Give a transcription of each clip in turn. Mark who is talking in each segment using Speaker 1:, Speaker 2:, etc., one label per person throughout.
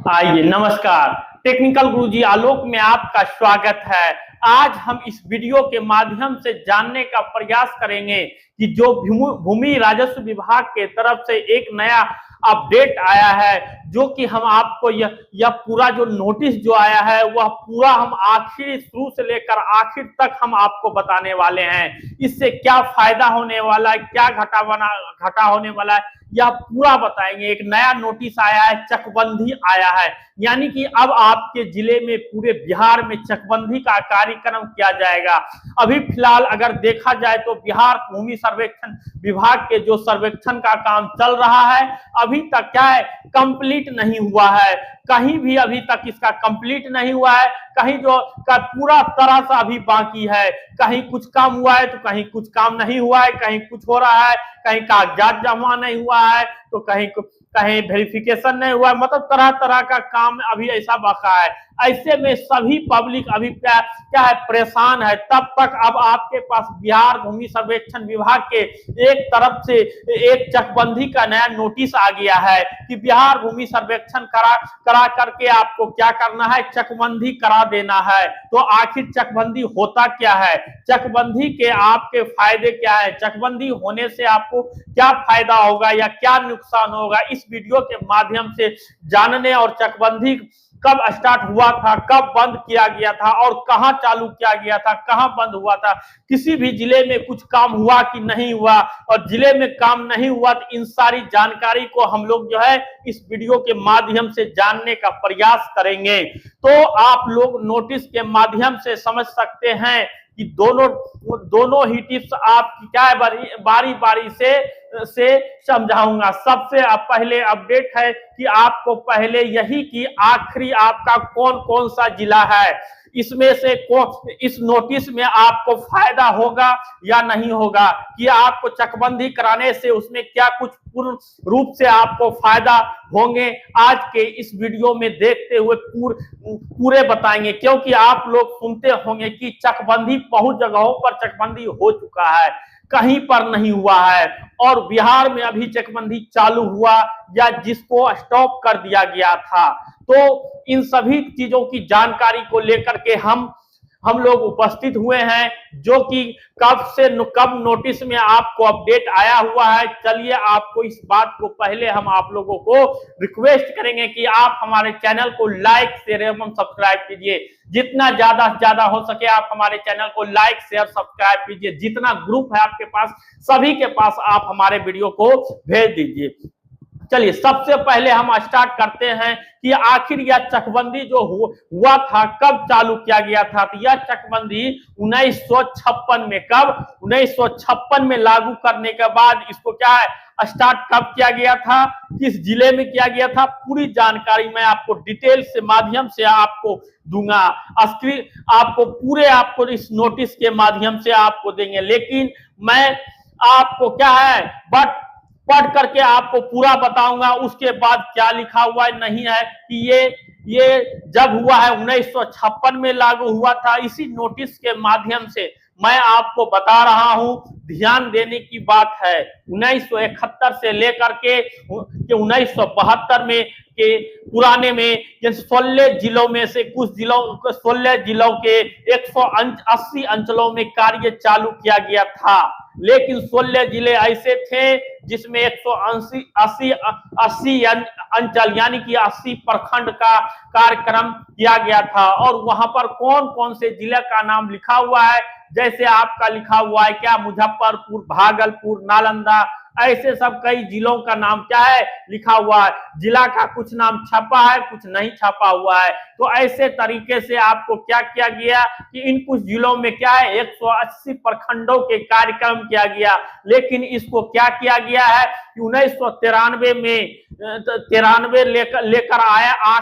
Speaker 1: आइए नमस्कार। टेक्निकल गुरुजी आलोक में आपका स्वागत है। आज हम इस वीडियो के माध्यम से जानने का प्रयास करेंगे कि जो भूमि राजस्व विभाग के तरफ से एक नया अपडेट आया है, जो कि हम आपको यह पूरा जो नोटिस जो आया है वह पूरा हम आखिर शुरू से लेकर आखिर तक हम आपको बताने वाले हैं। इससे क्या फायदा होने वाला है, क्या घाटा होने वाला है, यह पूरा बताएंगे। एक नया नोटिस आया है, चकबंदी आया है, यानी कि अब आपके जिले में पूरे बिहार में चकबंदी का कार्यक्रम किया जाएगा। अभी फिलहाल अगर देखा जाए तो बिहार भूमि सर्वेक्षण विभाग के जो सर्वेक्षण का काम चल रहा है अभी तक क्या है, कंप्लीट नहीं हुआ है। कहीं भी अभी तक इसका कंप्लीट नहीं हुआ है, कहीं जो का पूरा तरह से अभी बाकी है। कहीं कुछ काम हुआ है तो कहीं कुछ काम नहीं हुआ है, कहीं कुछ हो रहा है, कहीं कागजात जमा नहीं हुआ है तो कहीं वेरिफिकेशन नहीं हुआ है। मतलब तरह तरह का काम अभी ऐसा बका है। ऐसे में सभी पब्लिक अभी क्या है, परेशान है। तब तक अब आपके पास बिहार भूमि सर्वेक्षण विभाग के एक तरफ से एक चकबंदी का नया नोटिस आ गया है कि बिहार भूमि सर्वेक्षण करा करके आपको क्या करना है, चकबंदी करा देना है। तो आखिर चकबंदी होता क्या है, चकबंदी के आपके फायदे क्या है, चकबंदी होने से आपको क्या फायदा होगा या क्या नुकसान होगा, इस वीडियो के माध्यम से जानने और चकबंदी कब स्टार्ट हुआ था, कब बंद किया गया था और कहां चालू किया गया था, कहां बंद हुआ था, किसी भी जिले में कुछ काम हुआ कि नहीं हुआ, और जिले में काम नहीं हुआ तो इन सारी जानकारी को हम लोग जो है इस वीडियो के माध्यम से जानने का प्रयास करेंगे। तो आप लोग नोटिस के माध्यम से समझ सकते हैं कि दोनों ही टिप्स आप क्या है बारी बारी से समझाऊंगा। सबसे पहले अपडेट है कि आपको पहले यही कि आखिरी आपका कौन कौन सा जिला है, इसमें से कौन इस नोटिस में आपको फायदा होगा या नहीं होगा, कि आपको चकबंदी कराने से उसमें क्या कुछ पूर्ण रूप से आपको फायदा होंगे। आज के इस वीडियो में देखते हुए पूरे बताएंगे, क्योंकि आप लोग सुनते होंगे कि चकबंदी बहुत जगहों पर चकबंदी हो चुका है, कहीं पर नहीं हुआ है, और बिहार में अभी चकबंदी चालू हुआ या जिसको स्टॉप कर दिया गया था। तो इन सभी चीजों की जानकारी को लेकर के हम लोग उपस्थित हुए हैं, जो कि कब नोटिस में आपको अपडेट आया हुआ है। चलिए आपको इस बात को पहले हम आप लोगों को रिक्वेस्ट करेंगे कि आप हमारे चैनल को लाइक शेयर एवं सब्सक्राइब कीजिए। जितना ज्यादा से ज्यादा हो सके आप हमारे चैनल को लाइक शेयर सब्सक्राइब कीजिए। जितना ग्रुप है आपके पास सभी के पास आप हमारे वीडियो को भेज दीजिए। चलिए सबसे पहले हम स्टार्ट करते हैं कि आखिर यह चकबंदी जो हुआ था कब चालू किया गया था। तो यह चकबंदी 1956 में, कब 1956 में लागू करने के बाद इसको क्या है स्टार्ट कब किया गया था, किस जिले में किया गया था, पूरी जानकारी मैं आपको डिटेल से माध्यम से आपको दूंगा। आपको इस नोटिस के माध्यम से आपको देंगे, लेकिन मैं आपको क्या है पढ़ करके आपको पूरा बताऊंगा। उसके बाद क्या लिखा हुआ है नहीं है कि ये जब हुआ है 1956 में लागू हुआ था। इसी नोटिस के माध्यम से मैं आपको बता रहा हूं, ध्यान देने की बात है। 1971 से लेकर के 1972 में के पुराने में 16 जिलों में से कुछ 16 जिलों के 180 अंचलों में कार्य चालू किया गया था, लेकिन 16 जिले ऐसे थे जिसमें 180 अंचल यानी कि 80 प्रखंड का कार्यक्रम किया गया था। और वहां पर कौन कौन से जिले का नाम लिखा हुआ है, जैसे आपका लिखा हुआ है क्या, मुजफ्फरपुर, भागलपुर, नालंदा, ऐसे सब कई जिलों का नाम क्या है लिखा हुआ है। जिला का कुछ नाम छपा है, कुछ नहीं छपा हुआ है। तो ऐसे तरीके से आपको क्या किया गया कि इन कुछ जिलों में क्या है 180 प्रखंडों के कार्यक्रम किया गया, लेकिन इसको क्या किया गया है कि 1993 में लेकर आया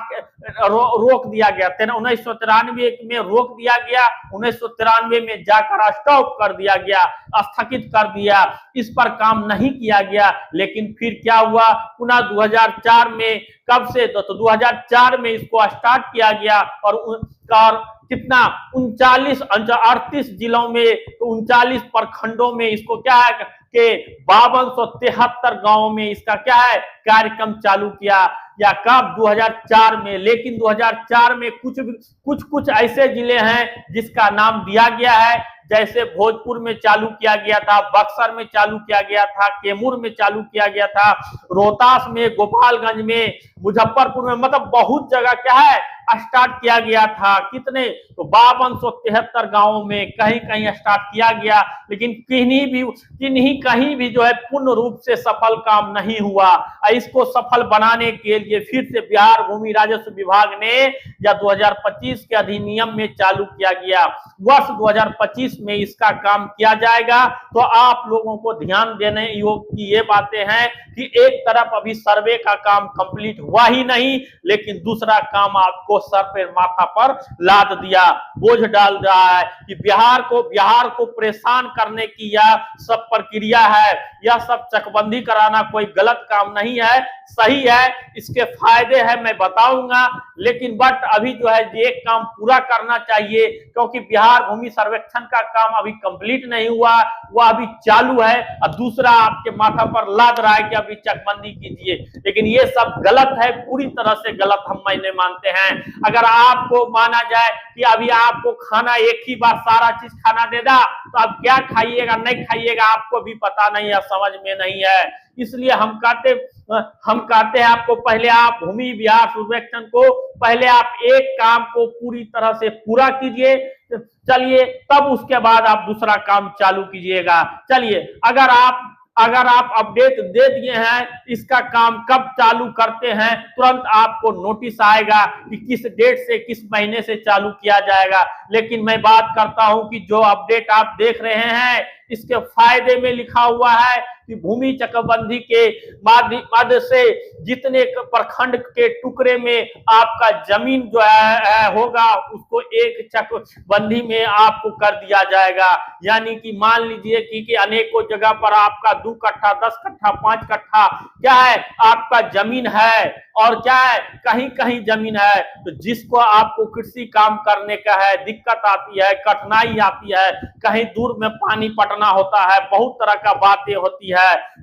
Speaker 1: रोक दिया गया। 1993 में रोक दिया गया, 1993 में जाकर स्टॉप कर दिया गया, स्थगित कर दिया, इस पर काम नहीं किया गया। लेकिन फिर क्या हुआ, पुनः 2004 में, कब से तो 2004 में इसको स्टार्ट किया गया, और कितना 39 38 जिलों में 39 प्रखंडों में इसको क्या है के 5273 गांवों में इसका क्या है कार्यक्रम चालू किया, या कब 2004 में। लेकिन 2004 में कुछ ऐसे जिले हैं जिसका नाम दिया गया है, जैसे भोजपुर में चालू किया गया था, बक्सर में चालू किया गया था, कैमूर में चालू किया गया था, रोहतास में, गोपालगंज में, मुजफ्फरपुर में, मतलब बहुत जगह क्या है स्टार्ट किया गया था। कितने तो 5273 गांवों में कहीं कहीं स्टार्ट किया गया, लेकिन कहीं भी जो है पूर्ण रूप से सफल काम नहीं हुआ। इसको सफल बनाने के लिए फिर से बिहार भूमि राजस्व विभाग ने या 2025 के अधिनियम में चालू किया गया। वर्ष 2025 में इसका काम किया जाएगा। तो आप लोगों को ध्यान देने योग्य की ये बातें हैं कि एक तरफ अभी सर्वे का काम कंप्लीट हुआ ही नहीं, लेकिन दूसरा काम आपको सर पे माथा पर लाद दिया, बोझ डाल रहा है कि बिहार को परेशान करने की यह सब प्रक्रिया है। यह सब चकबंदी कराना कोई गलत काम नहीं है, सही है, इसके फायदे हैं मैं बताऊंगा। लेकिन बट अभी जो है एक काम पूरा करना चाहिए, क्योंकि बिहार भूमि सर्वेक्षण का काम अभी कंप्लीट नहीं हुआ, वह अभी चालू है, और दूसरा आपके माथा पर लाद रहा है कि अभी चकबंदी कीजिए। लेकिन ये सब गलत है, पूरी तरह से गलत हम मायने मानते हैं। अगर आपको माना जाए कि अभी आपको खाना एक ही बार सारा चीज खाना देगा, तो आप क्या खाइएगा नहीं खाइएगा आपको भी पता नहीं है, समझ में नहीं है। इसलिए हम कहते हैं आपको पहले आप भूमि बिहार सर्वेक्षण को पहले आप एक काम को पूरी तरह से पूरा कीजिए, चलिए, तब उसके बाद आप दूसरा काम चालू कीजिएगा। चलिए, अगर आप अपडेट दे दिए हैं, इसका काम कब चालू करते हैं, तुरंत आपको नोटिस आएगा कि किस डेट से किस महीने से चालू किया जाएगा। लेकिन मैं बात करता हूं कि जो अपडेट आप देख रहे हैं, इसके फायदे में लिखा हुआ है कि भूमि चकबंदी के माध्यम से जितने प्रखंड के टुकड़े में आपका जमीन जो है होगा, उसको एक चकबंदी में आपको कर दिया जाएगा। यानी कि मान लीजिए कि अनेकों जगह पर आपका 2 कट्ठा 10 कट्ठा 5 कट्ठा क्या है आपका जमीन है, और क्या है कहीं कहीं जमीन है, तो जिसको आपको कृषि काम करने का है, दिक्कत आती है, कठिनाई आती है, कहीं दूर में पानी पटना होता है, बहुत तरह का बातें होती है,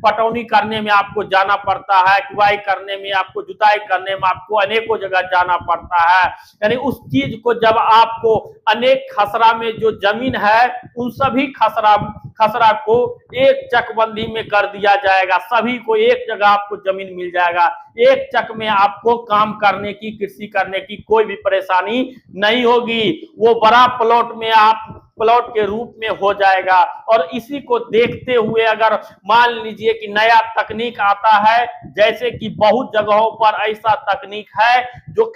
Speaker 1: पटौनी करने में आपको जाना पड़ता है, कुवाई करने में आपको, जुताई करने में आपको अनेकों जगह जाना पड़ता है। यानी उस चीज को जब आपको अनेक खसरा में जो जमीन है, उन सभी खसरा को एक चकबंदी में कर दिया जाएगा, सभी को एक जगह आपको जमीन मिल जाएगा, एक चक में आपको काम करने की, कृषि करने की कोई भी परेशानी नहीं होगी। वो बड़ा प्लॉट में आप प्लॉट के रूप में हो जाएगा। और इसी को देखते हुए अगर मान लीजिए कि नया तकनीक आता है, जैसे कि बहुत जगहों पर ऐसा तकनीक है जो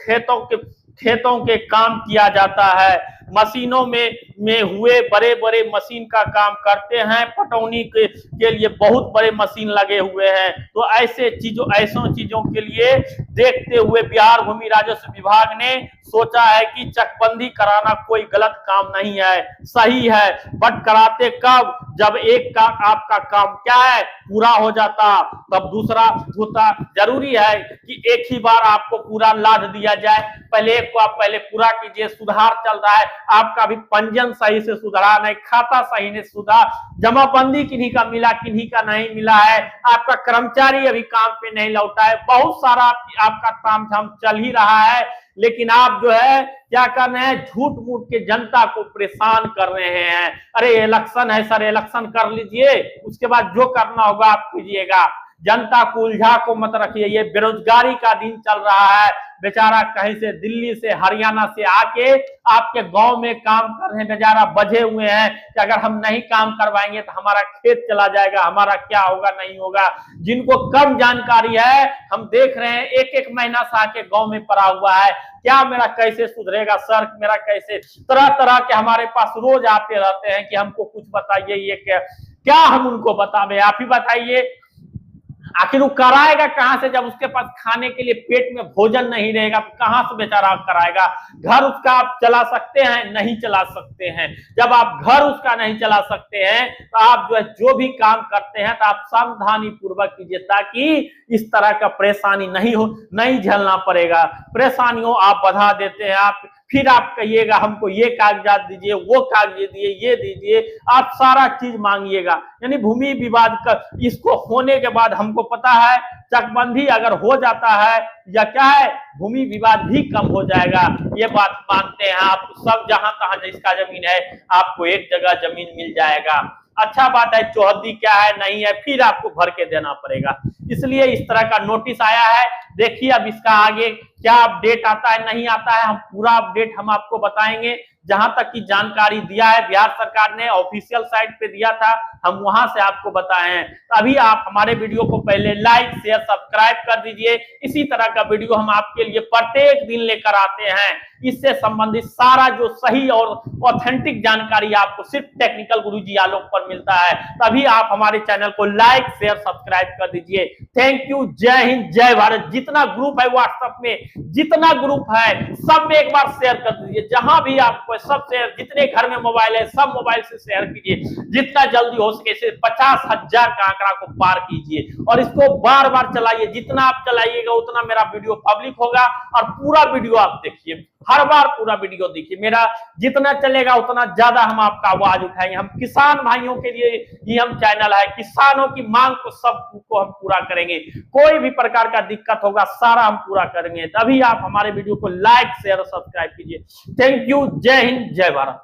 Speaker 1: खेतों के काम किया जाता है, मशीनों में हुए बड़े बड़े मशीन का काम करते हैं, पटौनी के लिए बहुत बड़े मशीन लगे हुए हैं। तो ऐसे चीजों के लिए देखते हुए बिहार भूमि राजस्व विभाग ने सोचा है कि चकबंदी कराना कोई गलत काम नहीं है, सही है, बट कराते कब, जब एक का आपका काम क्या है पूरा हो जाता, तब दूसरा होता। जरूरी है कि एक ही बार आपको पूरा लाद दिया जाए, पहले एक को आप पहले पूरा कीजिए। सुधार चल रहा है, आपका भी पंजीयन सही से सुधारा नहीं, खाता सही नहीं सुधार, जमाबंदी किन्हीं का मिला किन्हीं का नहीं मिला है, आपका कर्मचारी अभी काम पे नहीं लौटा है, बहुत सारा आपका तामझाम चल ही रहा है। लेकिन आप जो है क्या कर रहे हैं, झूठ मूठ के जनता को परेशान कर रहे हैं। अरे इलेक्शन है सर, इलेक्शन कर लीजिए, उसके बाद जो करना होगा आप कीजिएगा, जनता को उलझा को मत रखिए। ये बेरोजगारी का दिन चल रहा है, बेचारा कहीं से दिल्ली से हरियाणा से आके आपके गांव में काम कर रहे हैं, बेचारा बजे हुए हैं कि अगर हम नहीं काम करवाएंगे तो हमारा खेत चला जाएगा, हमारा क्या होगा नहीं होगा। जिनको कम जानकारी है, हम देख रहे हैं एक एक महीना से आके गांव में पड़ा हुआ है, क्या मेरा कैसे सुधरेगा सर, मेरा कैसे, तरह तरह के हमारे पास रोज आते रहते हैं कि हमको कुछ बताइए, ये क्या हम उनको बतावे, आप ही बताइए। आखिर वो कराएगा कहां से, जब उसके पास खाने के लिए पेट में भोजन नहीं रहेगा तो कहां से बेचारा कराएगा। घर उसका आप चला सकते हैं, नहीं चला सकते हैं। जब आप घर उसका नहीं चला सकते हैं तो आप जो भी काम करते हैं तो आप सावधानी पूर्वक कीजिए, ताकि इस तरह का परेशानी नहीं झेलना पड़ेगा। परेशानियों आप बढ़ा देते हैं, आप फिर आप कहिएगा हमको ये कागजात दीजिए, वो कागज दिए, ये दीजिए, आप सारा चीज मांगिएगा। यानी भूमि विवाद का इसको होने के बाद हमको पता है चकबंदी अगर हो जाता है या क्या है, भूमि विवाद भी कम हो जाएगा। ये बात मानते हैं आप सब, जहां तहां जिसका जमीन है आपको एक जगह जमीन मिल जाएगा। अच्छा बात है, चौहद्दी क्या है नहीं है फिर आपको भर के देना पड़ेगा। इसलिए इस तरह का नोटिस आया है। देखिए अब इसका आगे क्या अपडेट आता है नहीं आता है, हम पूरा अपडेट हम आपको बताएंगे। जहां तक की जानकारी दिया है बिहार सरकार ने ऑफिशियल साइट पे दिया था, हम वहां से आपको बताए हैं। तो अभी आप हमारे वीडियो को पहले लाइक शेयर सब्सक्राइब कर दीजिए। इसी तरह का वीडियो हम आपके लिए प्रत्येक दिन लेकर आते हैं। इससे संबंधित सारा जो सही और ऑथेंटिक जानकारी आपको सिर्फ टेक्निकल गुरुजी आलोक पर मिलता है। तभी आप हमारे चैनल को लाइक शेयर सब्सक्राइब कर दीजिए। थैंक यू, जय हिंद, जय भारत। जितना ग्रुप है व्हाट्सएप में, जितना ग्रुप है सब में एक बार शेयर कर दीजिए। जहां भी आपको सब शेयर, जितने घर में मोबाइल है सब मोबाइल से शेयर कीजिए। जितना जल्दी हो सके इसे 50,000 का आंकड़ा को पार कीजिए और इसको बार बार चलाइए। जितना आप चलाइएगा उतना मेरा वीडियो पब्लिक होगा और पूरा वीडियो आप देखिए, हर बार पूरा वीडियो देखिए। मेरा जितना चलेगा उतना ज्यादा हम आपका आवाज उठाएंगे। हम किसान भाइयों के लिए ही हम चैनल है, किसानों की मांग को सबको हम पूरा करेंगे। कोई भी प्रकार का दिक्कत होगा सारा हम पूरा करेंगे। तभी आप हमारे वीडियो को लाइक शेयर और सब्सक्राइब कीजिए। थैंक यू, जय हिंद, जय भारत।